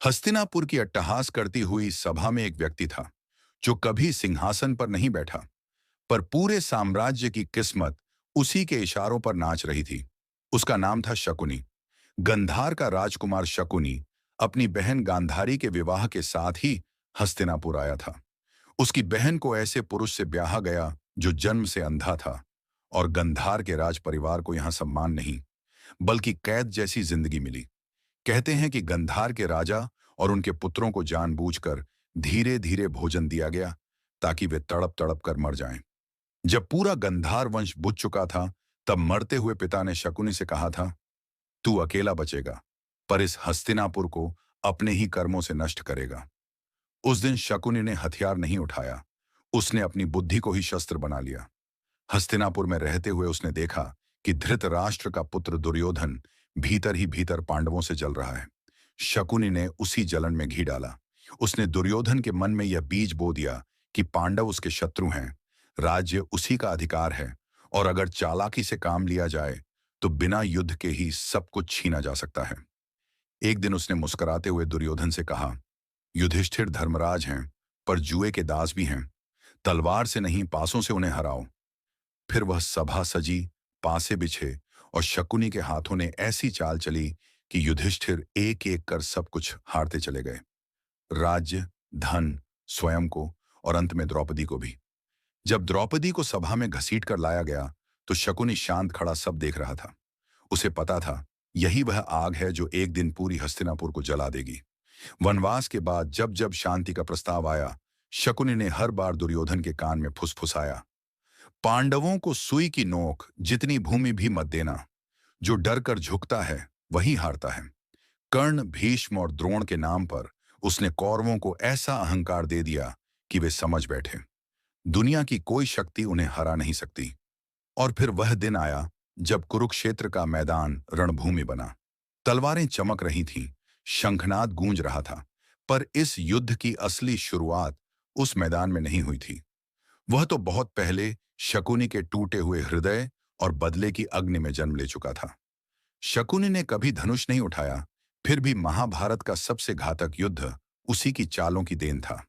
हस्तिनापुर की अट्टहास करती हुई सभा में एक व्यक्ति था जो कभी सिंहासन पर नहीं बैठा, पर पूरे साम्राज्य की किस्मत उसी के इशारों पर नाच रही थी। उसका नाम था शकुनी। गंधार का राजकुमार शकुनी अपनी बहन गांधारी के विवाह के साथ ही हस्तिनापुर आया था। उसकी बहन को ऐसे पुरुष से ब्याहा गया जो जन्म से अंधा था, और गंधार के राज परिवार को यहां सम्मान नहीं बल्कि कैद जैसी जिंदगी मिली। कहते हैं कि गंधार के राजा और उनके पुत्रों को जानबूझकर धीरे धीरे भोजन दिया गया ताकि वे तड़प तड़प कर मर जाएं। जब पूरा गंधार वंश बुझ चुका था, तब मरते हुए पिता ने शकुनी से कहा था, तू अकेला बचेगा, पर इस हस्तिनापुर को अपने ही कर्मों से नष्ट करेगा। उस दिन शकुनी ने हथियार नहीं उठाया, उसने अपनी बुद्धि को ही शस्त्र बना लिया। हस्तिनापुर में रहते हुए उसने देखा कि धृतराष्ट्र का पुत्र दुर्योधन भीतर ही भीतर पांडवों से जल रहा है। शकुनी ने उसी जलन में घी डाला। उसने दुर्योधन के मन में यह बीज बो दिया कि पांडव उसके शत्रु हैं, राज्य उसी का अधिकार है, और अगर चालाकी से काम लिया जाए तो बिना युद्ध के ही सब कुछ छीना जा सकता है। एक दिन उसने मुस्कुराते हुए दुर्योधन से कहा, युधिष्ठिर धर्मराज हैं, पर जुए के दास भी हैं। तलवार से नहीं, पासों से उन्हें हराओ। फिर वह सभा सजी, पासे बिछे, और शकुनी के हाथों ने ऐसी चाल चली कि युधिष्ठिर एक एक कर सब कुछ हारते चले गए। राज्य, धन, स्वयं को, और अंत में द्रौपदी को भी। जब द्रौपदी को सभा में घसीट कर लाया गया तो शकुनी शांत खड़ा सब देख रहा था। उसे पता था यही वह आग है जो एक दिन पूरी हस्तिनापुर को जला देगी। वनवास के बाद जब जब शांति का प्रस्ताव आया, शकुनी ने हर बार दुर्योधन के कान में फुसफुसाया, पांडवों को सुई की नोक जितनी भूमि भी मत देना। जो डर कर झुकता है वही हारता है। कर्ण, भीष्म और द्रोण के नाम पर उसने कौरवों को ऐसा अहंकार दे दिया कि वे समझ बैठे, दुनिया की कोई शक्ति उन्हें हरा नहीं सकती। और फिर वह दिन आया जब कुरुक्षेत्र का मैदान रणभूमि बना। तलवारें चमक रही थीं, शंखनाद गूंज रहा था, पर इस युद्ध की असली शुरुआत उस मैदान में नहीं हुई थी। वह तो बहुत पहले शकुनी के टूटे हुए हृदय और बदले की अग्नि में जन्म ले चुका था। शकुनी ने कभी धनुष नहीं उठाया, फिर भी महाभारत का सबसे घातक युद्ध उसी की चालों की देन था।